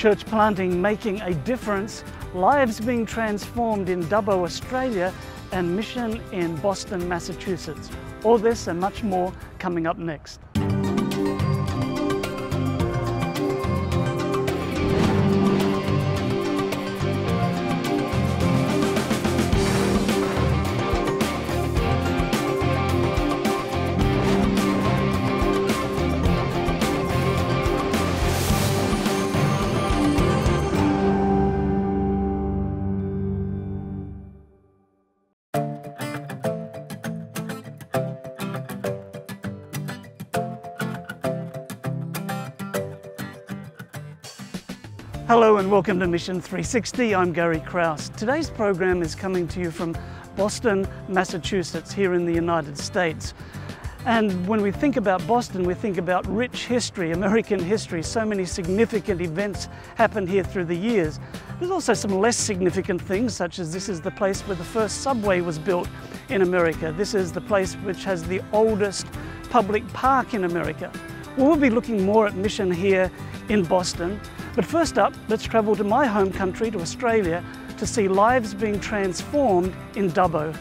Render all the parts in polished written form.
church planting making a difference, lives being transformed in Dubbo, Australia, and mission in Boston, Massachusetts. All this and much more coming up next. Hello and welcome to Mission 360. I'm Gary Krause. Today's program is coming to you from Boston, Massachusetts, here in the United States. And when we think about Boston, we think about rich history, American history. So many significant events happened here through the years. There's also some less significant things, such as this is the place where the first subway was built in America. This is the place which has the oldest public park in America. Well, we'll be looking more at Mission here in Boston. But first up, let's travel to my home country, to Australia, to see lives being transformed in Dubbo.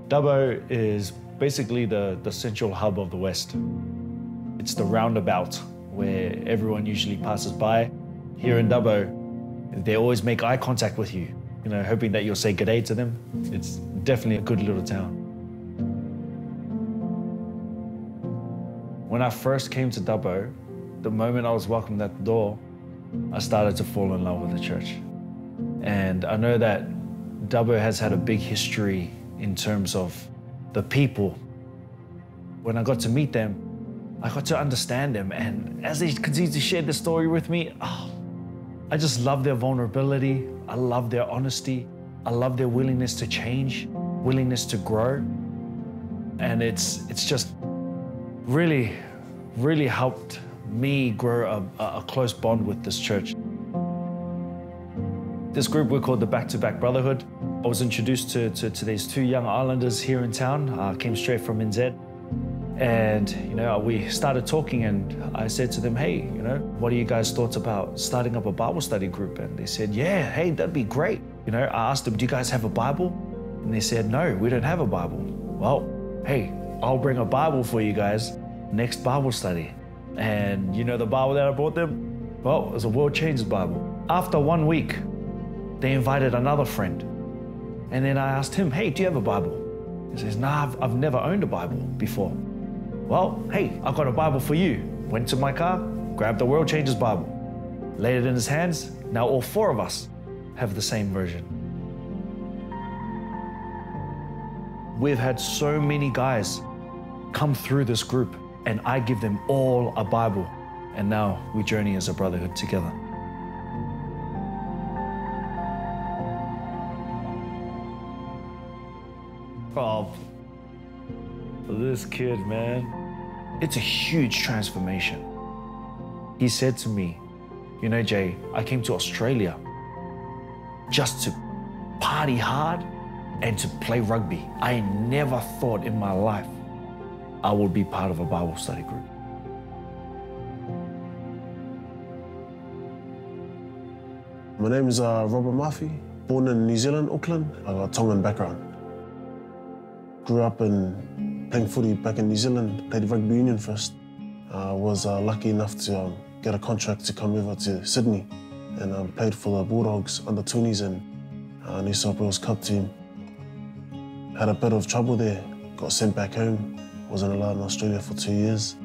Dubbo is basically the central hub of the West. It's the roundabout where everyone usually passes by. Here in Dubbo, they always make eye contact with you, hoping that you'll say g'day to them. It's definitely a good little town. When I first came to Dubbo, the moment I was welcomed at the door, I started to fall in love with the church. And I know that Dubbo has had a big history in terms of the people. When I got to meet them, I got to understand them. And as they continued to share the story with me, I just love their vulnerability. I love their honesty. I love their willingness to change, willingness to grow. And it's just really, really helped me grow a close bond with this church. This group we're called the Back to Back Brotherhood. I was introduced to these two young islanders here in town, came straight from NZ. And, we started talking and I said to them, hey, what are you guys' thoughts about starting up a Bible study group? And they said, yeah, hey, that'd be great. I asked them, do you guys have a Bible? And they said, no, we don't have a Bible. Well, hey, I'll bring a Bible for you guys next Bible study. And the Bible that I brought them? Well, it was a World Changers Bible. After 1 week, they invited another friend. And then I asked him, hey, do you have a Bible? He says, nah, I've never owned a Bible before. Well, hey, I've got a Bible for you. Went to my car, grabbed the World Changers Bible, laid it in his hands. Now all four of us have the same version. We've had so many guys come through this group and I give them all a Bible. And now we journey as a brotherhood together. Oh, this kid, man. It's a huge transformation. He said to me, Jay, I came to Australia just to party hard and to play rugby. I never thought in my life I would be part of a Bible study group. My name is Robert Murphy, born in New Zealand, Auckland. I got a Tongan background. Grew up playing footy back in New Zealand, played rugby union first. I was lucky enough to get a contract to come over to Sydney and played for the Bulldogs under 20s and New South Wales Cup team. Had a bit of trouble there, got sent back home, wasn't allowed in Australia for 2 years.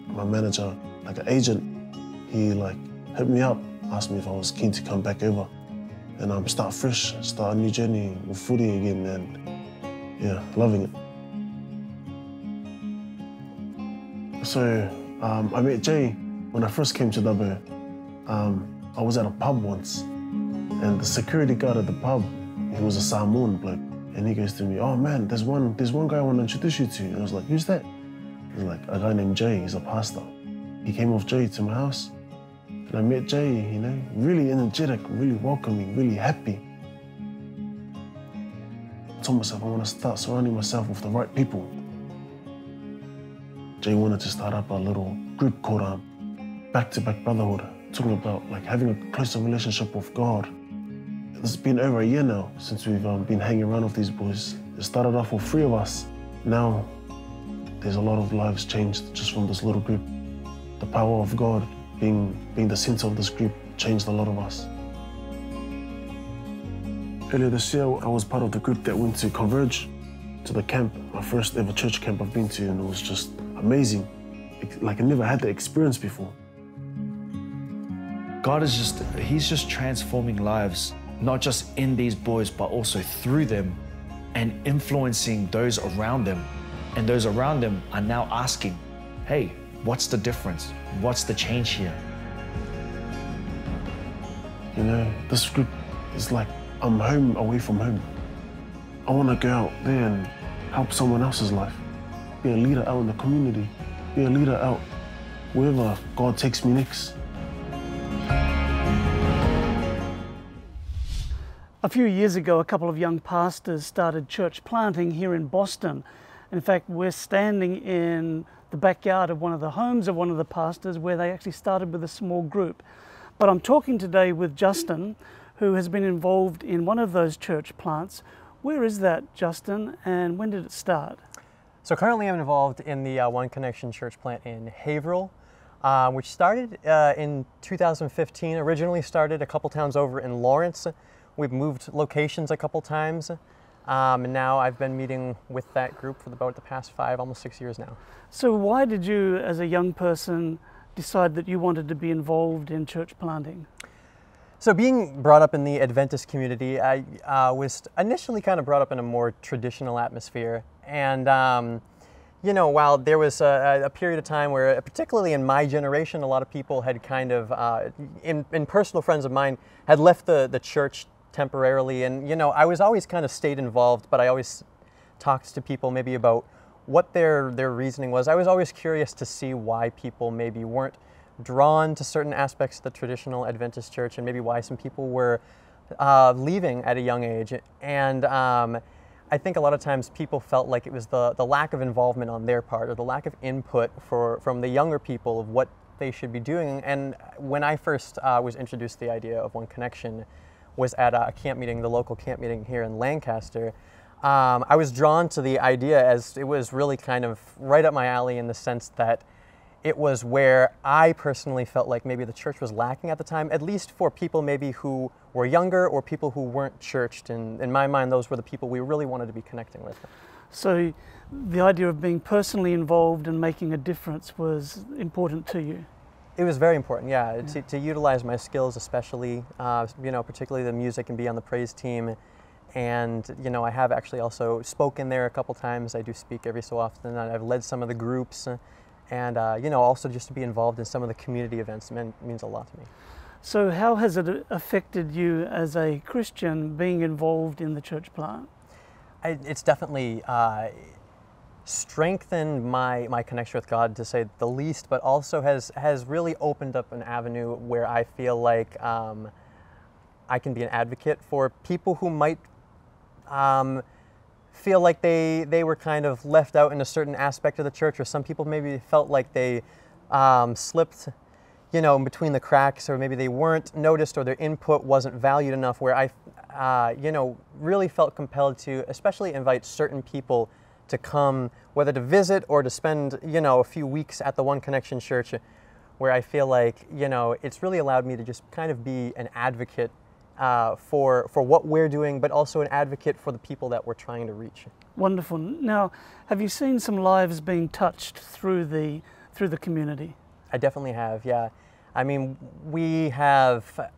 My manager, like an agent, he hit me up, asked me if I was keen to come back over and start fresh, start a new journey with footy again, and yeah, loving it. So I met Jay when I first came to Dubbo. I was at a pub once, and the security guard at the pub, he was a Samoan bloke, and he goes to me, "Oh man, there's one guy I want to introduce you to." And I was like, "Who's that?" He's like, "A guy named Jay. He's a pastor." He came off Jay to my house, and I met Jay. Really energetic, really welcoming, really happy. told myself I want to start surrounding myself with the right people. Jay wanted to start up a little group called Back-to-Back Brotherhood, talking about like having a closer relationship with God. It's been over a year now since we've been hanging around with these boys. It started off with 3 of us. Now, there's a lot of lives changed just from this little group. The power of God being the center of this group changed a lot of us. Earlier this year, I was part of the group that went to Converge, to the camp, my first ever church camp I've been to, and it was just amazing. Like I never had that experience before. God He's just transforming lives, not just in these boys, but also through them and influencing those around them. And those around them are now asking, hey, what's the difference? What's the change here? You know, this group is like I'm home away from home. I want to go out there and help someone else's life. Be a leader out in the community. Be a leader out wherever God takes me next. A few years ago, a couple of young pastors started church planting here in Boston. In fact, we're standing in the backyard of one of the homes of one of the pastors where they actually started with a small group. But I'm talking today with Justin, who has been involved in one of those church plants. Where is that, Justin, and when did it start? So currently I'm involved in the One Connection church plant in Haverhill, which started in 2015. Originally started a couple towns over in Lawrence. We've moved locations a couple times, and now I've been meeting with that group for about the past 5, almost 6 years now. So why did you, as a young person, decide that you wanted to be involved in church planting? So being brought up in the Adventist community, I was initially kind of brought up in a more traditional atmosphere. And, you know, while there was a period of time where, particularly in my generation, a lot of people had kind of, in personal friends of mine, had left the church temporarily. And, you know, I was always kind of stayed involved, but I always talked to people maybe about what their reasoning was. I was always curious to see why people maybe weren't drawn to certain aspects of the traditional Adventist church, and maybe why some people were leaving at a young age. And I think a lot of times people felt like it was the lack of involvement on their part, or the lack of input from the younger people of what they should be doing. And when I first was introduced to the idea of One Connection was at a camp meeting, the local camp meeting here in Lancaster. I was drawn to the idea as it was really kind of right up my alley in the sense that it was where I personally felt like maybe the church was lacking at the time, at least for people maybe who were younger or people who weren't churched. And in my mind, those were the people we really wanted to be connecting with. So the idea of being personally involved and making a difference was important to you? It was very important, yeah. To utilize my skills, especially, you know, particularly the music, and be on the praise team. And, you know, I have actually also spoken there a couple times. I do speak every so often. I've led some of the groups. And, you know, also just to be involved in some of the community events means a lot to me. So how has it affected you as a Christian being involved in the church plant? It's definitely strengthened my connection with God, to say the least, but also has really opened up an avenue where I feel like I can be an advocate for people who might feel like they were kind of left out in a certain aspect of the church, or some people maybe felt like they slipped, you know, in between the cracks, or maybe they weren't noticed, or their input wasn't valued enough, where I, you know, really felt compelled to especially invite certain people to come, whether to visit or to spend, you know, a few weeks at the One Connection Church, where I feel like, you know, it's really allowed me to just kind of be an advocate for what we're doing, but also an advocate for the people that we're trying to reach. Wonderful. Now, have you seen some lives being touched through the community? I definitely have, yeah. I mean, we have,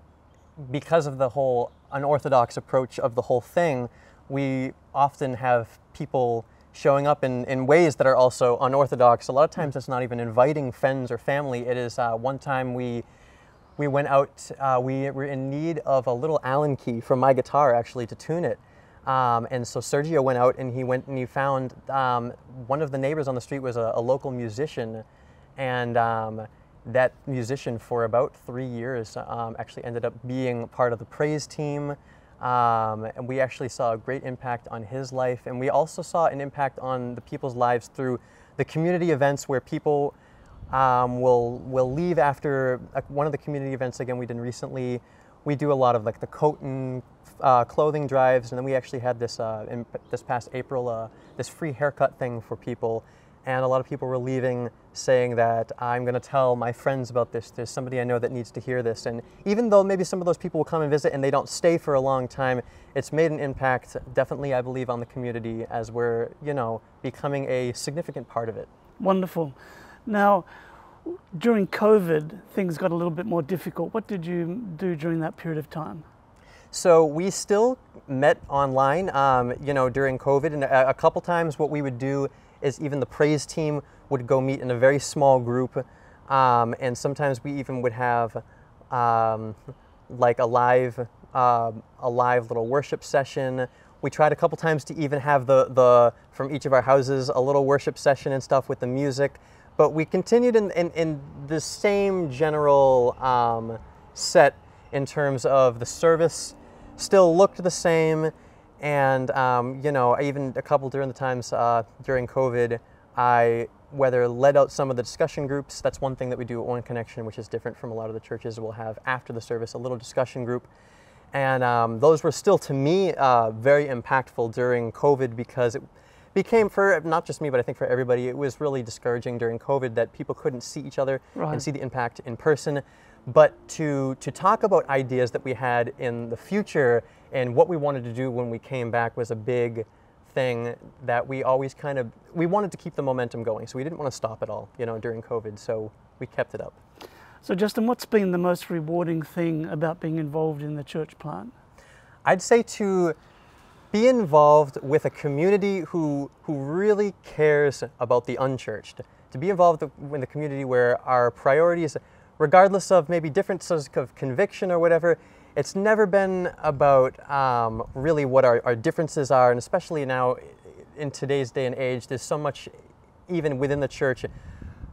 because of the whole unorthodox approach of the whole thing, we often have people showing up in ways that are also unorthodox. A lot of times it's not even inviting friends or family. It is, one time we went out, we were in need of a little Allen key for my guitar, actually, to tune it. And so Sergio went out and he found one of the neighbors on the street was a local musician. And that musician, for about 3 years, actually ended up being part of the praise team, And we actually saw a great impact on his life, and we also saw an impact on the people's lives through the community events where people will leave after one of the community events again we did recently. We do a lot of like the coat and clothing drives, and then we actually had this this past April this free haircut thing for people, and a lot of people were leaving saying that I'm going to tell my friends about this. There's somebody I know that needs to hear this. And even though maybe some of those people will come and visit and they don't stay for a long time, it's made an impact, definitely, I believe, on the community as we're, you know, becoming a significant part of it. Wonderful. Now, during COVID, things got a little bit more difficult. What did you do during that period of time? So we still met online, you know, during COVID, and a couple times what we would do is even the praise team would go meet in a very small group, and sometimes we even would have like a live little worship session. We tried a couple times to even have the from each of our houses a little worship session and stuff with the music, but we continued in the same general set in terms of the service still looked the same. And you know, even a couple during the times during COVID, I whether led out some of the discussion groups. That's one thing that we do at One Connection, which is different from a lot of the churches. We'll have after the service a little discussion group, and those were still to me very impactful during COVID, because it became, for not just me but I think for everybody, it was really discouraging during COVID that people couldn't see each other and see the impact in person. But to talk about ideas that we had in the future and what we wanted to do when we came back was a big thing that we always we wanted to keep the momentum going. So we didn't want to stop at all, you know, during COVID. So we kept it up. So Justin, what's been the most rewarding thing about being involved in the church plant? I'd say to be involved with a community who really cares about the unchurched. To be involved in the community where our priorities, regardless of maybe differences of conviction or whatever, it's never been about really what our differences are, and especially now in today's day and age, there's so much, even within the church,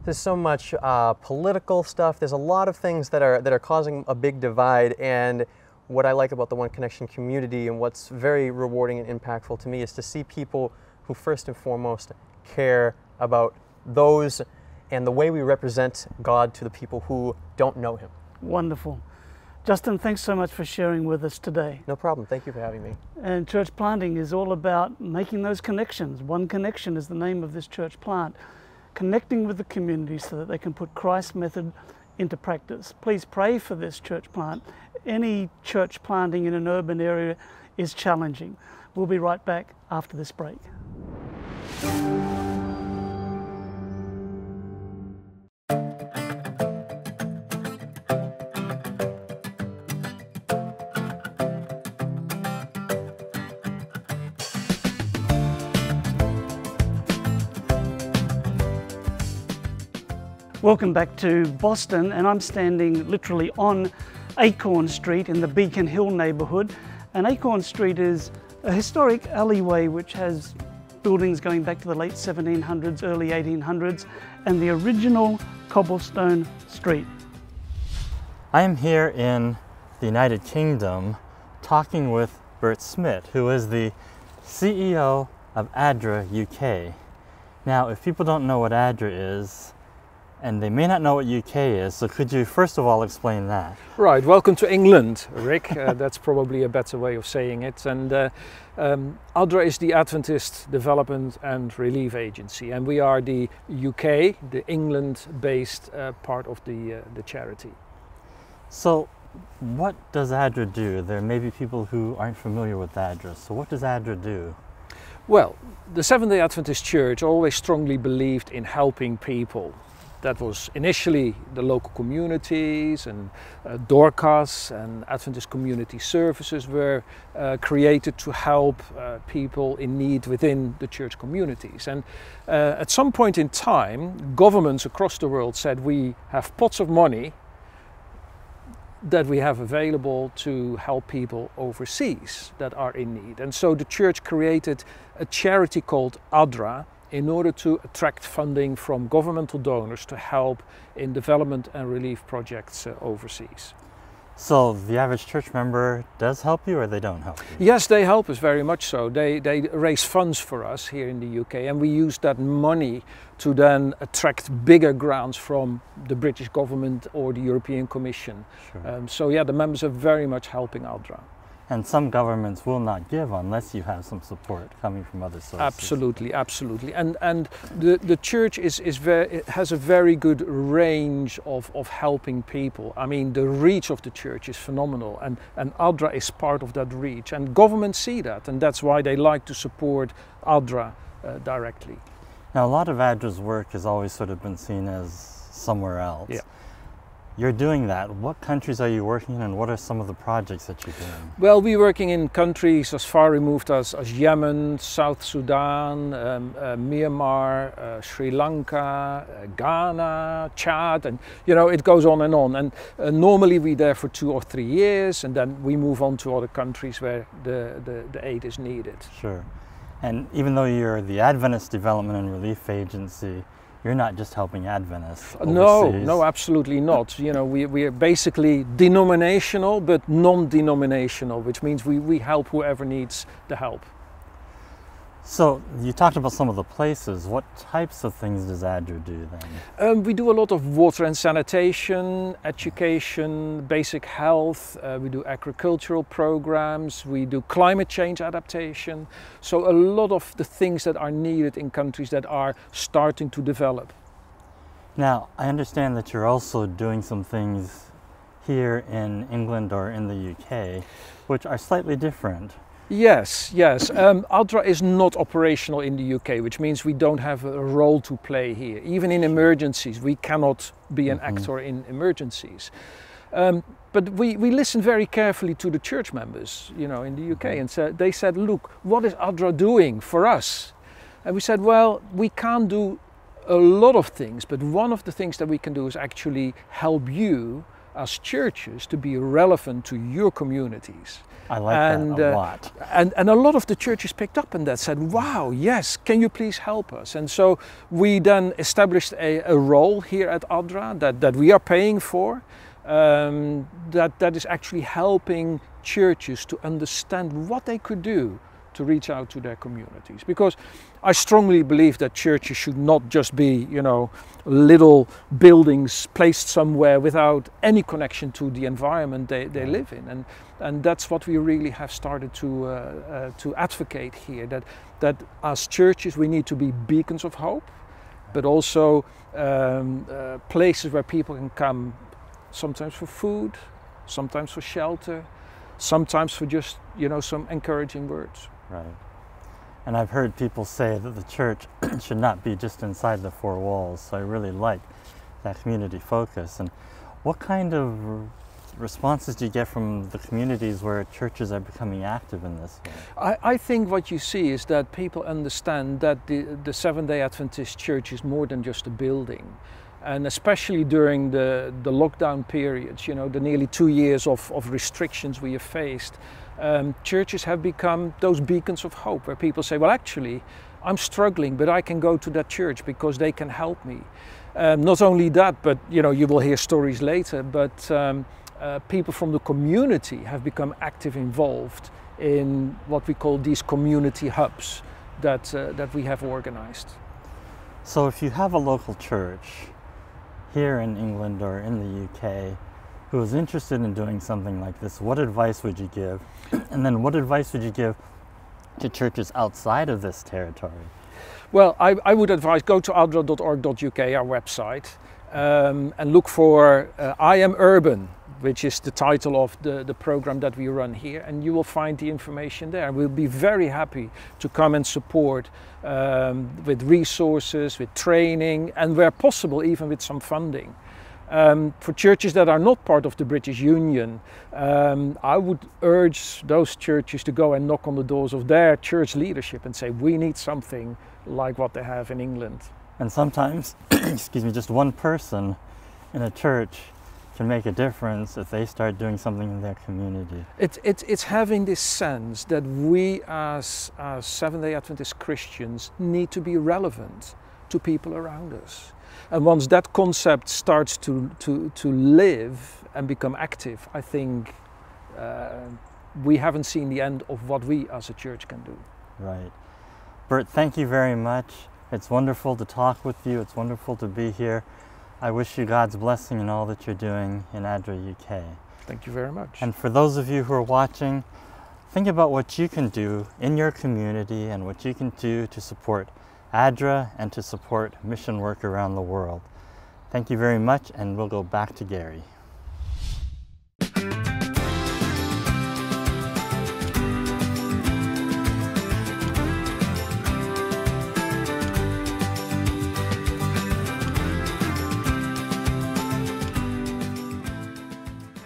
there's so much political stuff. There's a lot of things that are causing a big divide, and what I like about the One Connection community and what's very rewarding and impactful to me is to see people who first and foremost care about those and the way we represent God to the people who don't know Him. Wonderful. Justin, thanks so much for sharing with us today. No problem. Thank you for having me. And church planting is all about making those connections. One Connection is the name of this church plant. Connecting with the community so that they can put Christ's method into practice. Please pray for this church plant. Any church planting in an urban area is challenging. We'll be right back after this break. Welcome back to Boston, and I'm standing literally on Acorn Street in the Beacon Hill neighborhood. And Acorn Street is a historic alleyway which has buildings going back to the late 1700s, early 1800s, and the original cobblestone street. I am here in the United Kingdom talking with Bert Smith, who is the CEO of ADRA UK. Now, if people don't know what ADRA is, and they may not know what UK is, so could you first of all explain that? Right, welcome to England, Rick. That's probably a better way of saying it. And ADRA is the Adventist Development and Relief Agency, and we are the UK, the England-based part of the charity. So what does ADRA do? There may be people who aren't familiar with ADRA, so what does ADRA do? Well, the Seventh-day Adventist Church always strongly believed in helping people. That was initially the local communities, and Dorcas and Adventist Community Services were created to help people in need within the church communities. And at some point in time, governments across the world said we have pots of money that we have available to help people overseas that are in need. And so the church created a charity called ADRA, in order to attract funding from governmental donors to help in development and relief projects overseas. So the average church member does help you, or they don't help you? Yes, they help us very much so. They raise funds for us here in the UK, and we use that money to then attract bigger grants from the British government or the European Commission. Sure. So yeah, the members are very much helping ADRA. And some governments will not give unless you have some support coming from other sources. Absolutely, absolutely. And the church has a very good range of helping people. I mean, the reach of the church is phenomenal, and ADRA is part of that reach. And governments see that, and that's why they like to support ADRA directly. Now, a lot of ADRA's work has always sort of been seen as somewhere else. Yeah. You're doing that. What countries are you working in, and what are some of the projects that you're doing? Well, we're working in countries as far removed as Yemen, South Sudan, Myanmar, Sri Lanka, Ghana, Chad, and you know, it goes on. And normally we're there for 2 or 3 years, and then we move on to other countries where the aid is needed. Sure. And even though you're the Adventist Development and Relief Agency, you're not just helping Adventists overseas. No, absolutely not. You know, we are basically denominational but non-denominational, which means we help whoever needs the help. So you talked about some of the places. What types of things does ADRA do then? We do a lot of water and sanitation, education, basic health. We do agricultural programs. We do climate change adaptation. So a lot of the things that are needed in countries that are starting to develop. Now, I understand that you're also doing some things here in England or in the UK, which are slightly different. Yes, yes. ADRA is not operational in the UK, which means we don't have a role to play here. Even in emergencies, we cannot be an actor in emergencies. But we listened very carefully to the church members, you know, in the UK, and they said, look, what is ADRA doing for us? And we said, well, we can't do a lot of things, but one of the things that we can do is actually help you as churches to be relevant to your communities. I like that a lot. And a lot of the churches picked up on that, said, wow, yes, can you please help us? And so we then established a role here at ADRA that we are paying for, that is actually helping churches to understand what they could do to reach out to their communities. Because I strongly believe that churches should not just be, you know, little buildings placed somewhere without any connection to the environment they live in. And that's what we really have started to advocate here, that as churches we need to be beacons of hope, but also places where people can come, sometimes for food, sometimes for shelter, sometimes for just, you know, some encouraging words. Right. And I've heard people say that the church should not be just inside the 4 walls, so I really like that community focus. And what kind of responses do you get from the communities where churches are becoming active in this way? I think what you see is that people understand that the Seventh-day Adventist Church is more than just a building. And especially during the lockdown periods, you know, the nearly 2 years of restrictions we have faced, churches have become those beacons of hope where people say, well, actually, I'm struggling, but I can go to that church because they can help me. Not only that, but, you know, you will hear stories later, but people from the community have become active involved in what we call these community hubs that we have organized. So if you have a local church here in England or in the UK who is interested in doing something like this, what advice would you give? And then what advice would you give to churches outside of this territory? Well, I would advise go to adra.org.uk, our website, and look for I Am Urban, which is the title of the program that we run here, and you will find the information there. We'll be very happy to come and support with resources, with training, and where possible even with some funding. For churches that are not part of the British Union, I would urge those churches to go and knock on the doors of their church leadership and say, we need something like what they have in England. And sometimes, excuse me, just one person in a church can make a difference if they start doing something in their community. It's having this sense that we as Seventh-day Adventist Christians need to be relevant to people around us. And once that concept starts to live and become active, I think we haven't seen the end of what we as a church can do. Right. Bert, thank you very much. It's wonderful to talk with you. It's wonderful to be here. I wish you God's blessing in all that you're doing in ADRA UK. Thank you very much. And for those of you who are watching, think about what you can do in your community and what you can do to support ADRA and to support mission work around the world. Thank you very much, and we'll go back to Gary.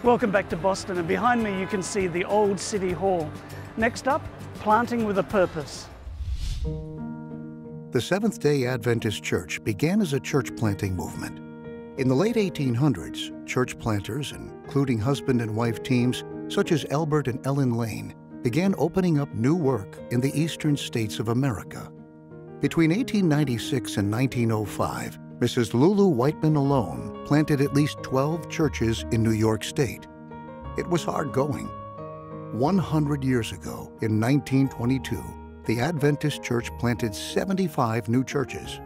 Welcome back to Boston, and behind me you can see the old City Hall. Next up, planting with a purpose. The Seventh-day Adventist Church began as a church planting movement. In the late 1800s, church planters, including husband and wife teams such as Albert and Ellen Lane, began opening up new work in the eastern states of America. Between 1896 and 1905, Mrs. Lulu Whiteman alone planted at least 12 churches in New York State. It was hard going. 100 years ago, in 1922, the Adventist Church planted 75 new churches.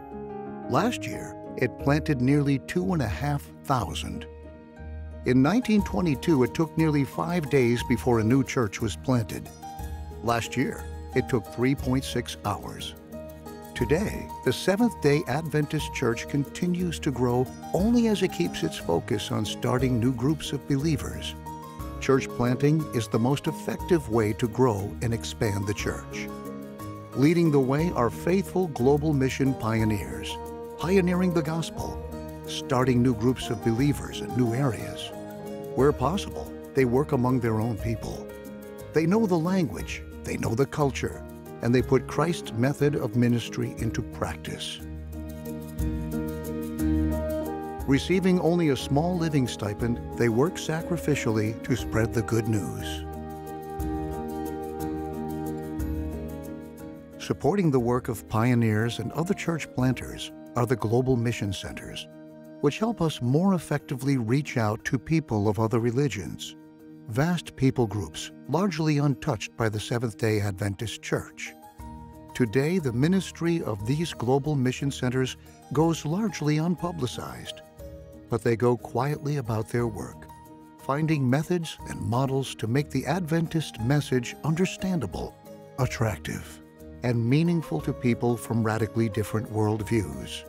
Last year, it planted nearly 2,500. In 1922, it took nearly 5 days before a new church was planted. Last year, it took 3.6 hours. Today, the Seventh-day Adventist Church continues to grow only as it keeps its focus on starting new groups of believers. Church planting is the most effective way to grow and expand the church. Leading the way are faithful global mission pioneers, pioneering the gospel, starting new groups of believers in new areas. Where possible, they work among their own people. They know the language, they know the culture, and they put Christ's method of ministry into practice. Receiving only a small living stipend, they work sacrificially to spread the good news. Supporting the work of pioneers and other church planters are the global mission centers, which help us more effectively reach out to people of other religions. Vast people groups, largely untouched by the Seventh-day Adventist Church. Today, the ministry of these global mission centers goes largely unpublicized, but they go quietly about their work, finding methods and models to make the Adventist message understandable, attractive, and meaningful to people from radically different worldviews.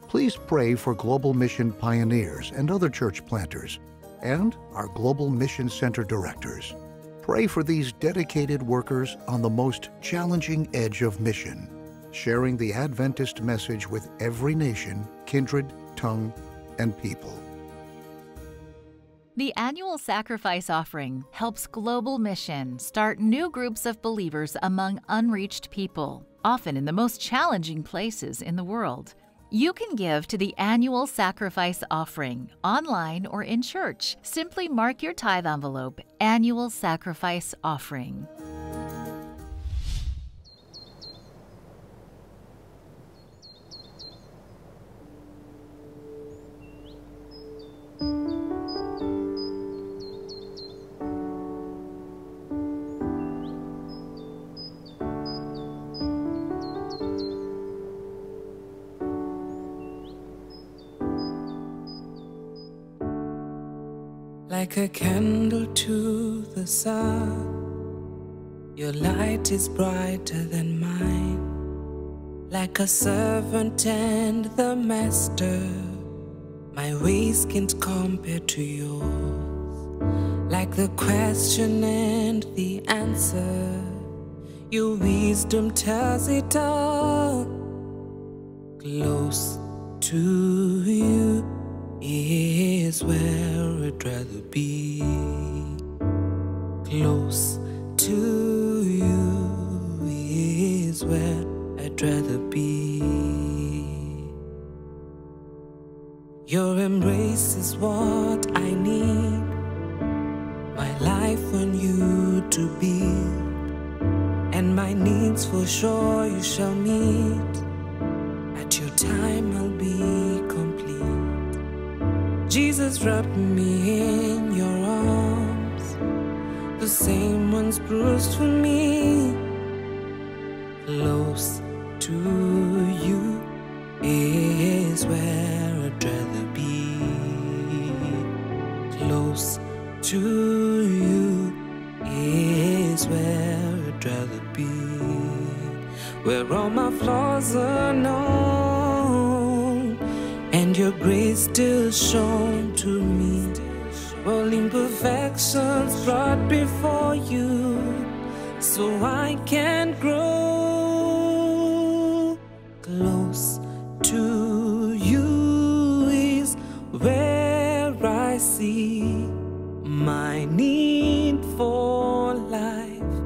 Please pray for global mission pioneers and other church planters, and our Global Mission Center directors. Pray for these dedicated workers on the most challenging edge of mission, sharing the Adventist message with every nation, kindred, tongue, and people. The annual sacrifice offering helps Global Mission start new groups of believers among unreached people, often in the most challenging places in the world. You can give to the annual sacrifice offering, online or in church. Simply mark your tithe envelope, Annual Sacrifice Offering. Like a candle to the sun, your light is brighter than mine. Like a servant and the master, my ways can't compare to yours. Like the question and the answer, your wisdom tells it all. Close to you is where I'd rather be. Close to you is where I'd rather be. Your embrace is what I need, my life on you to build, and my needs for sure you shall meet. At your time I'll be complete. Jesus wrapped me in your arms, the same ones bruised for me. Close to you is where I'd rather be. Close to you is where I'd rather be. Where all my flaws are known and your grace still shown to me. All imperfections brought before you so I can grow. Close to you is where I see my need for life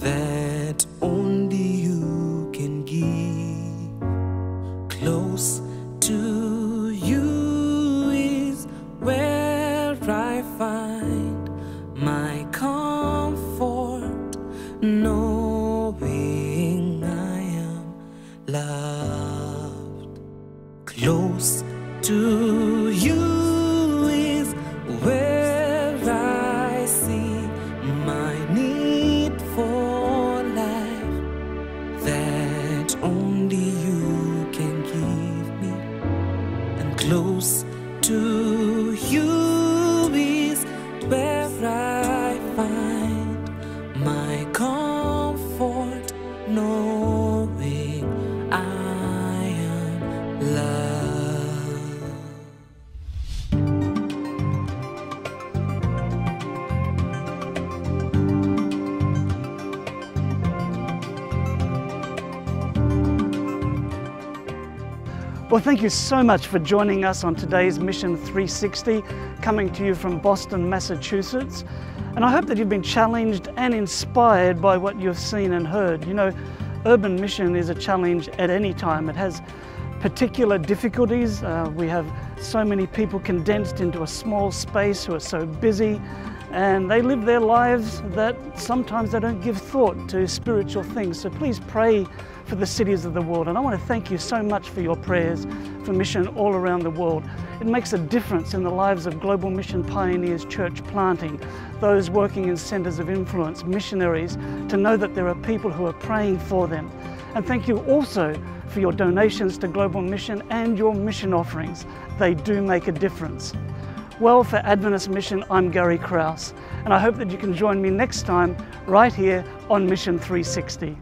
that only you can give. Close to you is where I find my comfort, knowing I am loved. Close to you is where I see my need for life that only you can give me. And close to you is where I find my comfort, knowing I am loved. Well, thank you so much for joining us on today's Mission 360, coming to you from Boston, Massachusetts. And I hope that you've been challenged and inspired by what you've seen and heard. You know, urban mission is a challenge at any time. It has particular difficulties. We have so many people condensed into a small space who are so busy, and they live their lives that sometimes they don't give thought to spiritual things. So please pray for the cities of the world. And I want to thank you so much for your prayers for mission all around the world. It makes a difference in the lives of Global Mission Pioneers Church Planting, those working in centers of influence, missionaries, to know that there are people who are praying for them. And thank you also for your donations to Global Mission and your mission offerings. They do make a difference. Well, for Adventist Mission, I'm Gary Krause, and I hope that you can join me next time right here on Mission 360.